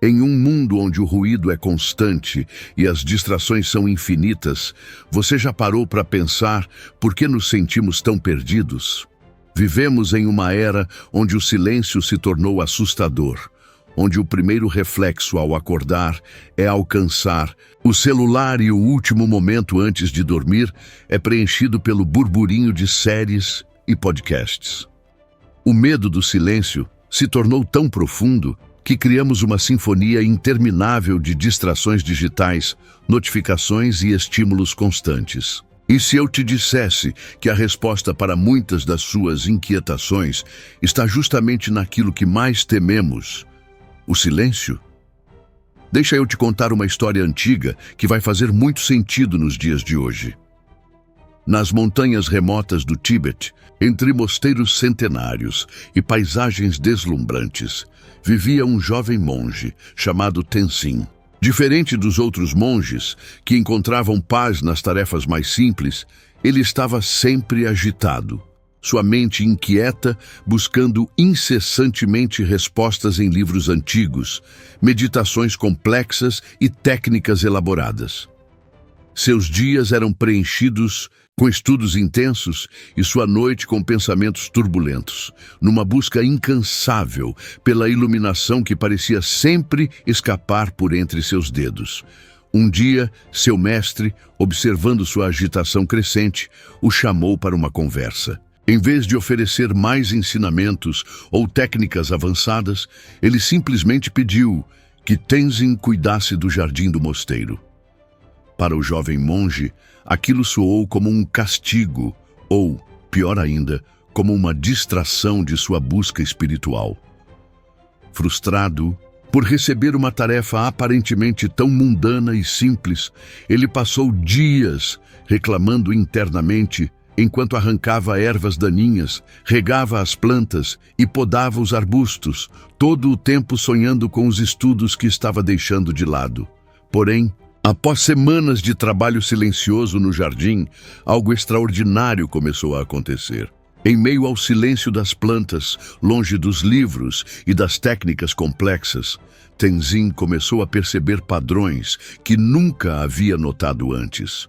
Em um mundo onde o ruído é constante e as distrações são infinitas, você já parou para pensar por que nos sentimos tão perdidos? Vivemos em uma era onde o silêncio se tornou assustador, onde o primeiro reflexo ao acordar é alcançar o celular e o último momento antes de dormir é preenchido pelo burburinho de séries e podcasts. O medo do silêncio se tornou tão profundo que criamos uma sinfonia interminável de distrações digitais, notificações e estímulos constantes. E se eu te dissesse que a resposta para muitas das suas inquietações está justamente naquilo que mais tememos, o silêncio? Deixa eu te contar uma história antiga que vai fazer muito sentido nos dias de hoje. Nas montanhas remotas do Tíbete, entre mosteiros centenários e paisagens deslumbrantes, vivia um jovem monge chamado Tenzin. Diferente dos outros monges, que encontravam paz nas tarefas mais simples, ele estava sempre agitado, sua mente inquieta, buscando incessantemente respostas em livros antigos, meditações complexas e técnicas elaboradas. Seus dias eram preenchidos com estudos intensos e sua noite com pensamentos turbulentos, numa busca incansável pela iluminação que parecia sempre escapar por entre seus dedos. Um dia, seu mestre, observando sua agitação crescente, o chamou para uma conversa. Em vez de oferecer mais ensinamentos ou técnicas avançadas, ele simplesmente pediu que Tenzin cuidasse do jardim do mosteiro. Para o jovem monge, aquilo soou como um castigo, ou, pior ainda, como uma distração de sua busca espiritual. Frustrado por receber uma tarefa aparentemente tão mundana e simples, ele passou dias reclamando internamente enquanto arrancava ervas daninhas, regava as plantas e podava os arbustos, todo o tempo sonhando com os estudos que estava deixando de lado. Porém, após semanas de trabalho silencioso no jardim, algo extraordinário começou a acontecer. Em meio ao silêncio das plantas, longe dos livros e das técnicas complexas, Tenzin começou a perceber padrões que nunca havia notado antes.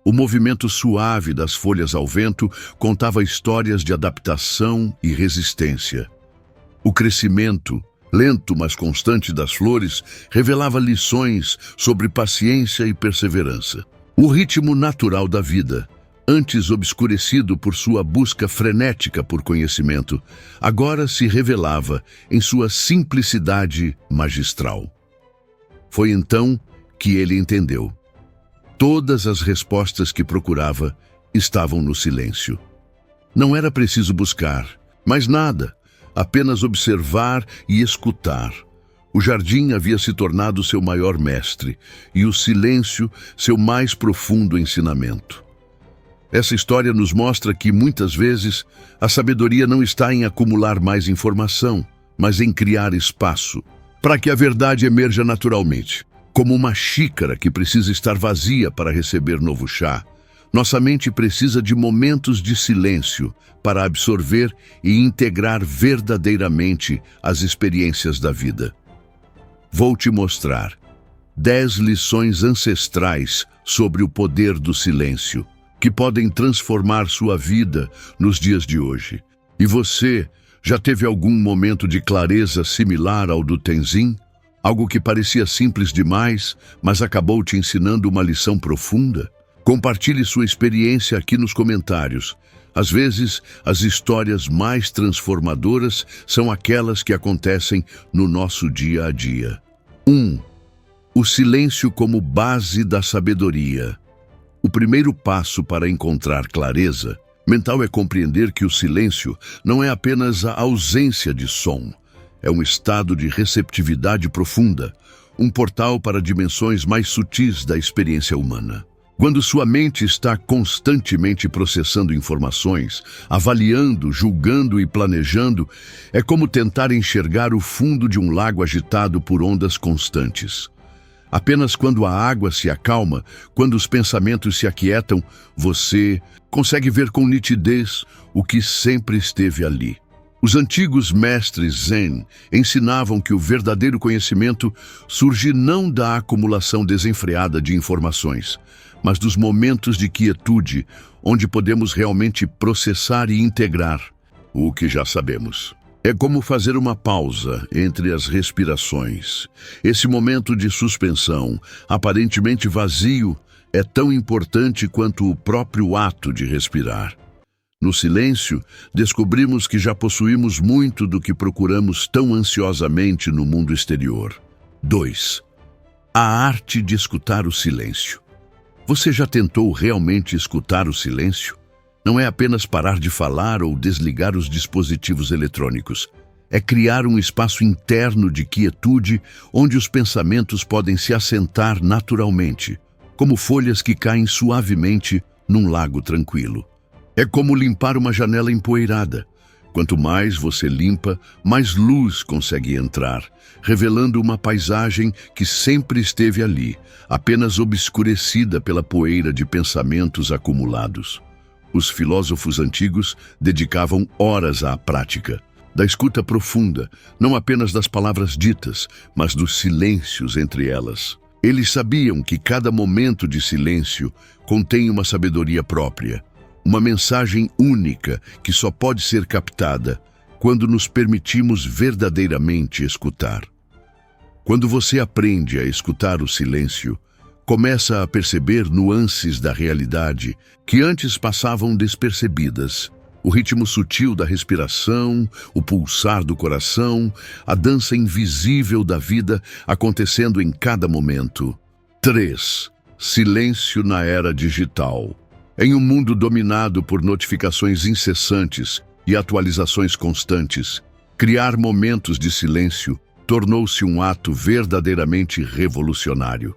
O movimento suave das folhas ao vento contava histórias de adaptação e resistência. O crescimento lento, mas constante das flores, revelava lições sobre paciência e perseverança. O ritmo natural da vida, antes obscurecido por sua busca frenética por conhecimento, agora se revelava em sua simplicidade magistral. Foi então que ele entendeu. Todas as respostas que procurava estavam no silêncio. Não era preciso buscar, mais nada. Apenas observar e escutar. O jardim havia se tornado seu maior mestre e o silêncio seu mais profundo ensinamento. Essa história nos mostra que, muitas vezes, a sabedoria não está em acumular mais informação, mas em criar espaço, para que a verdade emerja naturalmente. Como uma xícara que precisa estar vazia para receber novo chá, nossa mente precisa de momentos de silêncio para absorver e integrar verdadeiramente as experiências da vida. Vou te mostrar 10 lições ancestrais sobre o poder do silêncio, que podem transformar sua vida nos dias de hoje. E você já teve algum momento de clareza similar ao do Tenzin? Algo que parecia simples demais, mas acabou te ensinando uma lição profunda? Compartilhe sua experiência aqui nos comentários. Às vezes, as histórias mais transformadoras são aquelas que acontecem no nosso dia a dia. 1. O silêncio como base da sabedoria. O primeiro passo para encontrar clareza mental é compreender que o silêncio não é apenas a ausência de som. É um estado de receptividade profunda, um portal para dimensões mais sutis da experiência humana. Quando sua mente está constantemente processando informações, avaliando, julgando e planejando, é como tentar enxergar o fundo de um lago agitado por ondas constantes. Apenas quando a água se acalma, quando os pensamentos se aquietam, você consegue ver com nitidez o que sempre esteve ali. Os antigos mestres Zen ensinavam que o verdadeiro conhecimento surge não da acumulação desenfreada de informações, mas dos momentos de quietude, onde podemos realmente processar e integrar o que já sabemos. É como fazer uma pausa entre as respirações. Esse momento de suspensão, aparentemente vazio, é tão importante quanto o próprio ato de respirar. No silêncio, descobrimos que já possuímos muito do que procuramos tão ansiosamente no mundo exterior. 2. A arte de escutar o silêncio. Você já tentou realmente escutar o silêncio? Não é apenas parar de falar ou desligar os dispositivos eletrônicos. É criar um espaço interno de quietude onde os pensamentos podem se assentar naturalmente, como folhas que caem suavemente num lago tranquilo. É como limpar uma janela empoeirada. Quanto mais você limpa, mais luz consegue entrar, revelando uma paisagem que sempre esteve ali, apenas obscurecida pela poeira de pensamentos acumulados. Os filósofos antigos dedicavam horas à prática da escuta profunda, não apenas das palavras ditas, mas dos silêncios entre elas. Eles sabiam que cada momento de silêncio contém uma sabedoria própria, uma mensagem única que só pode ser captada quando nos permitimos verdadeiramente escutar. Quando você aprende a escutar o silêncio, começa a perceber nuances da realidade que antes passavam despercebidas. O ritmo sutil da respiração, o pulsar do coração, a dança invisível da vida acontecendo em cada momento. 3. Silêncio na era digital. Em um mundo dominado por notificações incessantes e atualizações constantes, criar momentos de silêncio tornou-se um ato verdadeiramente revolucionário.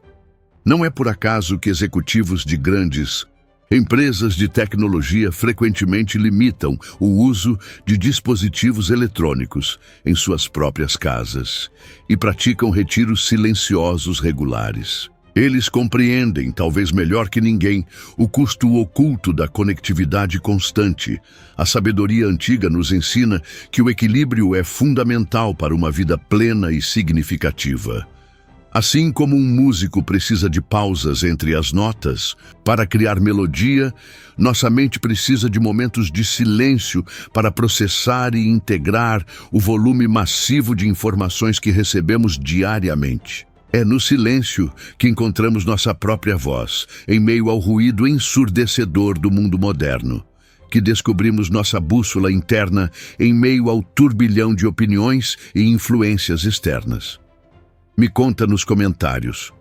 Não é por acaso que executivos de grandes empresas de tecnologia frequentemente limitam o uso de dispositivos eletrônicos em suas próprias casas e praticam retiros silenciosos regulares. Eles compreendem, talvez melhor que ninguém, o custo oculto da conectividade constante. A sabedoria antiga nos ensina que o equilíbrio é fundamental para uma vida plena e significativa. Assim como um músico precisa de pausas entre as notas para criar melodia, nossa mente precisa de momentos de silêncio para processar e integrar o volume massivo de informações que recebemos diariamente. É no silêncio que encontramos nossa própria voz, em meio ao ruído ensurdecedor do mundo moderno, que descobrimos nossa bússola interna em meio ao turbilhão de opiniões e influências externas. Me conta nos comentários,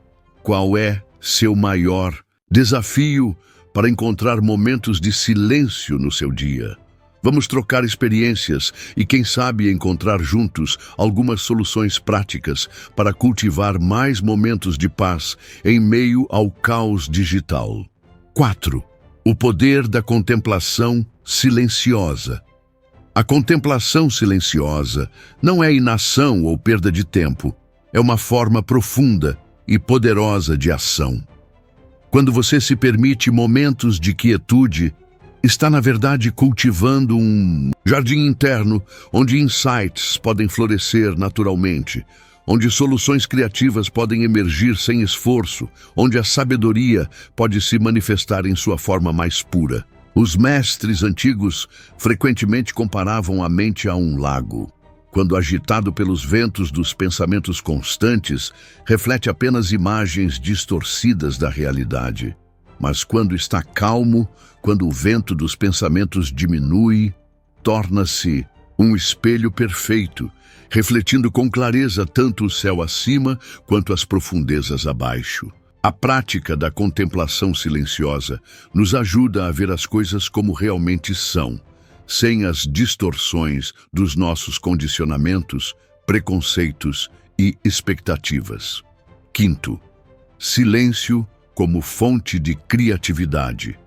qual é seu maior desafio para encontrar momentos de silêncio no seu dia? Vamos trocar experiências e, quem sabe, encontrar juntos algumas soluções práticas para cultivar mais momentos de paz em meio ao caos digital. 4. O poder da contemplação silenciosa. A contemplação silenciosa não é inação ou perda de tempo. É uma forma profunda e poderosa de ação. Quando você se permite momentos de quietude, está na verdade cultivando um jardim interno onde insights podem florescer naturalmente, onde soluções criativas podem emergir sem esforço, onde a sabedoria pode se manifestar em sua forma mais pura. Os mestres antigos frequentemente comparavam a mente a um lago. Quando agitado pelos ventos dos pensamentos constantes, reflete apenas imagens distorcidas da realidade. Mas quando está calmo, quando o vento dos pensamentos diminui, torna-se um espelho perfeito, refletindo com clareza tanto o céu acima quanto as profundezas abaixo. A prática da contemplação silenciosa nos ajuda a ver as coisas como realmente são, sem as distorções dos nossos condicionamentos, preconceitos e expectativas. 5. Silêncio como fonte de criatividade.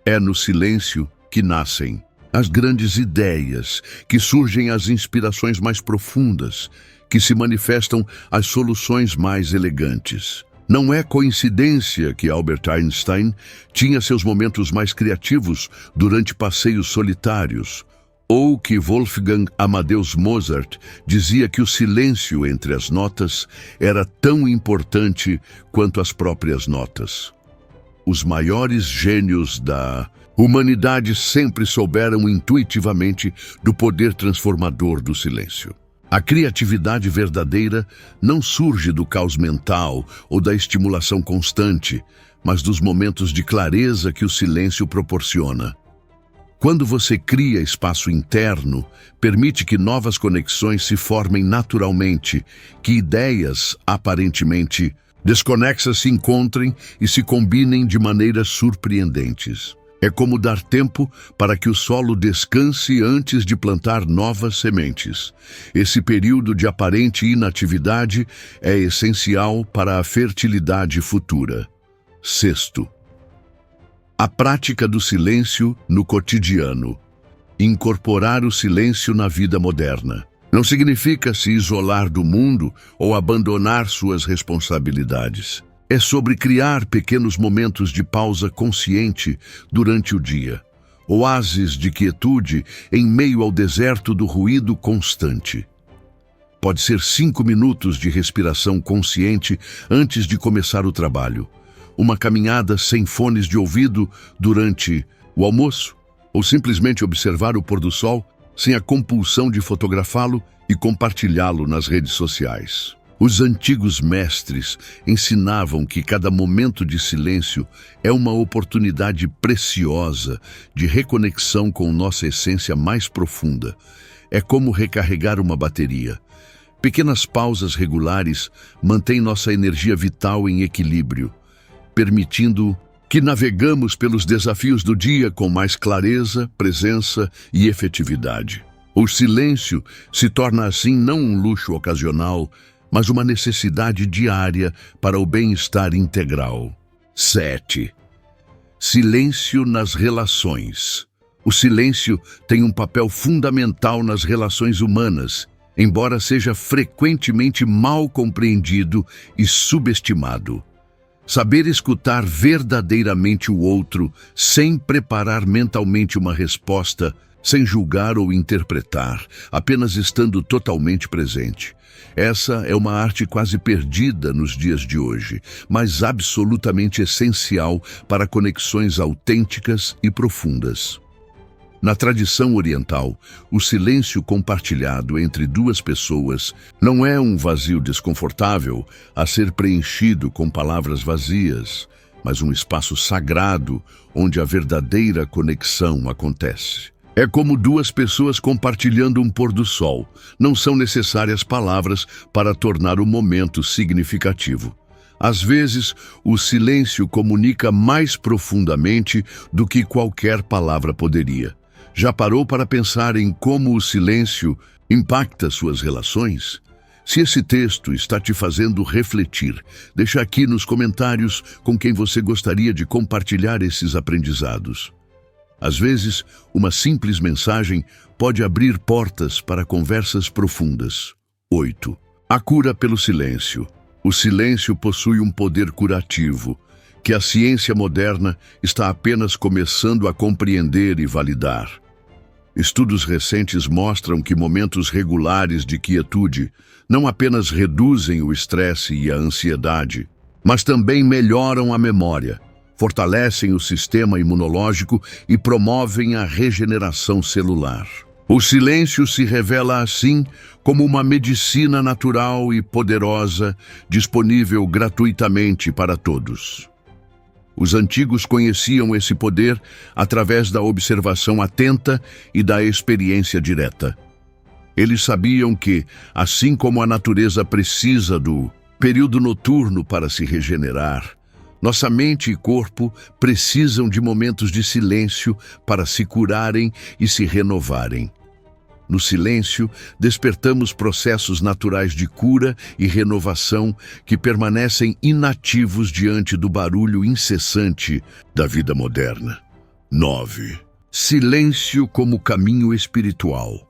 É no silêncio que nascem as grandes ideias, que surgem as inspirações mais profundas, que se manifestam as soluções mais elegantes. Não é coincidência que Albert Einstein tinha seus momentos mais criativos durante passeios solitários, Ou que Wolfgang Amadeus Mozart dizia que o silêncio entre as notas era tão importante quanto as próprias notas. Os maiores gênios da humanidade sempre souberam intuitivamente do poder transformador do silêncio. A criatividade verdadeira não surge do caos mental ou da estimulação constante, mas dos momentos de clareza que o silêncio proporciona. Quando você cria espaço interno, permite que novas conexões se formem naturalmente, que ideias, aparentemente desconexas, se encontrem e se combinem de maneiras surpreendentes. É como dar tempo para que o solo descanse antes de plantar novas sementes. Esse período de aparente inatividade é essencial para a fertilidade futura. Sexto, a prática do silêncio no cotidiano. Incorporar o silêncio na vida moderna. Não significa se isolar do mundo ou abandonar suas responsabilidades. É sobre criar pequenos momentos de pausa consciente durante o dia. Oásis de quietude em meio ao deserto do ruído constante. Pode ser 5 minutos de respiração consciente antes de começar o trabalho. Uma caminhada sem fones de ouvido durante o almoço, ou simplesmente observar o pôr do sol sem a compulsão de fotografá-lo e compartilhá-lo nas redes sociais. Os antigos mestres ensinavam que cada momento de silêncio é uma oportunidade preciosa de reconexão com nossa essência mais profunda. É como recarregar uma bateria. Pequenas pausas regulares mantêm nossa energia vital em equilíbrio, permitindo que navegamos pelos desafios do dia com mais clareza, presença e efetividade. O silêncio se torna assim não um luxo ocasional, mas uma necessidade diária para o bem-estar integral. 7. Silêncio nas relações. O silêncio tem um papel fundamental nas relações humanas, embora seja frequentemente mal compreendido e subestimado. Saber escutar verdadeiramente o outro, sem preparar mentalmente uma resposta, sem julgar ou interpretar, apenas estando totalmente presente. Essa é uma arte quase perdida nos dias de hoje, mas absolutamente essencial para conexões autênticas e profundas. Na tradição oriental, o silêncio compartilhado entre duas pessoas não é um vazio desconfortável a ser preenchido com palavras vazias, mas um espaço sagrado onde a verdadeira conexão acontece. É como duas pessoas compartilhando um pôr do sol. Não são necessárias palavras para tornar o momento significativo. Às vezes, o silêncio comunica mais profundamente do que qualquer palavra poderia. Já parou para pensar em como o silêncio impacta suas relações? Se esse texto está te fazendo refletir, deixa aqui nos comentários com quem você gostaria de compartilhar esses aprendizados. Às vezes, uma simples mensagem pode abrir portas para conversas profundas. 8. A cura pelo silêncio. O silêncio possui um poder curativo, que a ciência moderna está apenas começando a compreender e validar. Estudos recentes mostram que momentos regulares de quietude não apenas reduzem o estresse e a ansiedade, mas também melhoram a memória, fortalecem o sistema imunológico e promovem a regeneração celular. O silêncio se revela assim como uma medicina natural e poderosa, disponível gratuitamente para todos. Os antigos conheciam esse poder através da observação atenta e da experiência direta. Eles sabiam que, assim como a natureza precisa do período noturno para se regenerar, nossa mente e corpo precisam de momentos de silêncio para se curarem e se renovarem. No silêncio, despertamos processos naturais de cura e renovação que permanecem inativos diante do barulho incessante da vida moderna. 9. Silêncio como caminho espiritual.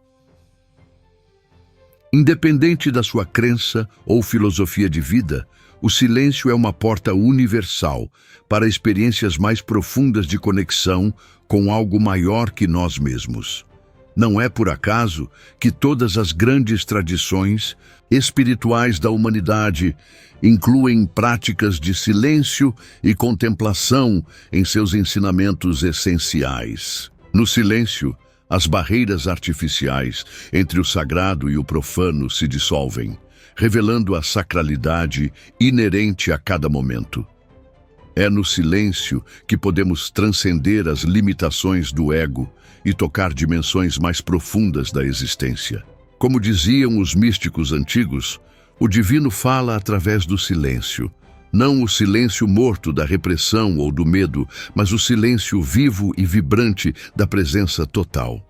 Independente da sua crença ou filosofia de vida, o silêncio é uma porta universal para experiências mais profundas de conexão com algo maior que nós mesmos. Não é por acaso que todas as grandes tradições espirituais da humanidade incluem práticas de silêncio e contemplação em seus ensinamentos essenciais. No silêncio, as barreiras artificiais entre o sagrado e o profano se dissolvem, revelando a sacralidade inerente a cada momento. É no silêncio que podemos transcender as limitações do ego e tocar dimensões mais profundas da existência. Como diziam os místicos antigos, o divino fala através do silêncio. Não o silêncio morto da repressão ou do medo, mas o silêncio vivo e vibrante da presença total.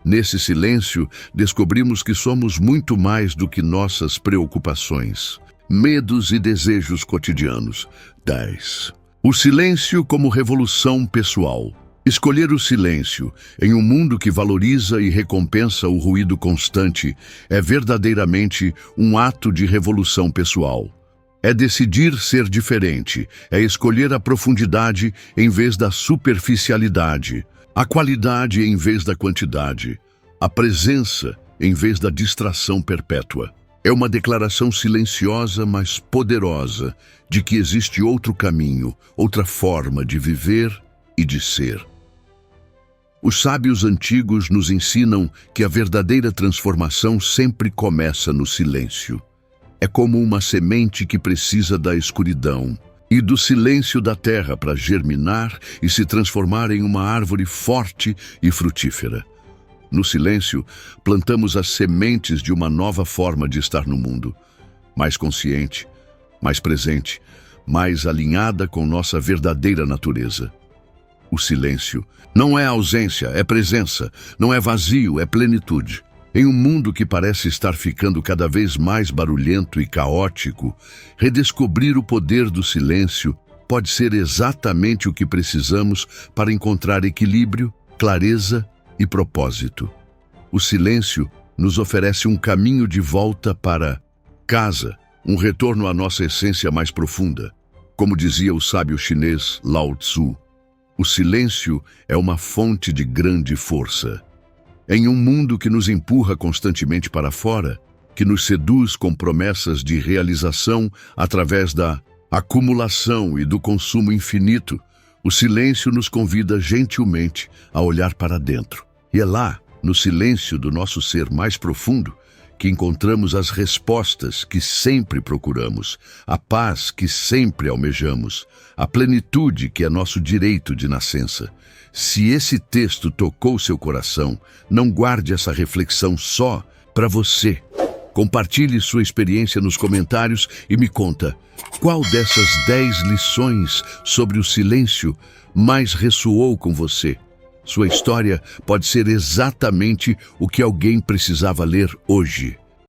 Nesse silêncio, descobrimos que somos muito mais do que nossas preocupações, medos e desejos cotidianos. 10. O silêncio como revolução pessoal. Escolher o silêncio em um mundo que valoriza e recompensa o ruído constante é verdadeiramente um ato de revolução pessoal. É decidir ser diferente, é escolher a profundidade em vez da superficialidade, a qualidade em vez da quantidade, a presença em vez da distração perpétua. É uma declaração silenciosa, mas poderosa, de que existe outro caminho, outra forma de viver e de ser. Os sábios antigos nos ensinam que a verdadeira transformação sempre começa no silêncio. É como uma semente que precisa da escuridão e do silêncio da terra para germinar e se transformar em uma árvore forte e frutífera. No silêncio, plantamos as sementes de uma nova forma de estar no mundo, mais consciente, mais presente, mais alinhada com nossa verdadeira natureza. O silêncio não é ausência, é presença, não é vazio, é plenitude. Em um mundo que parece estar ficando cada vez mais barulhento e caótico, redescobrir o poder do silêncio pode ser exatamente o que precisamos para encontrar equilíbrio, clareza e propósito. O silêncio nos oferece um caminho de volta para casa, um retorno à nossa essência mais profunda. Como dizia o sábio chinês Lao Tzu, o silêncio é uma fonte de grande força. Em um mundo que nos empurra constantemente para fora, que nos seduz com promessas de realização através da acumulação e do consumo infinito, o silêncio nos convida gentilmente a olhar para dentro. E é lá, no silêncio do nosso ser mais profundo, que encontramos as respostas que sempre procuramos, a paz que sempre almejamos, a plenitude que é nosso direito de nascença. Se esse texto tocou seu coração, não guarde essa reflexão só para você. Compartilhe sua experiência nos comentários e me conta qual dessas 10 lições sobre o silêncio mais ressoou com você. Sua história pode ser exatamente o que alguém precisava ler hoje.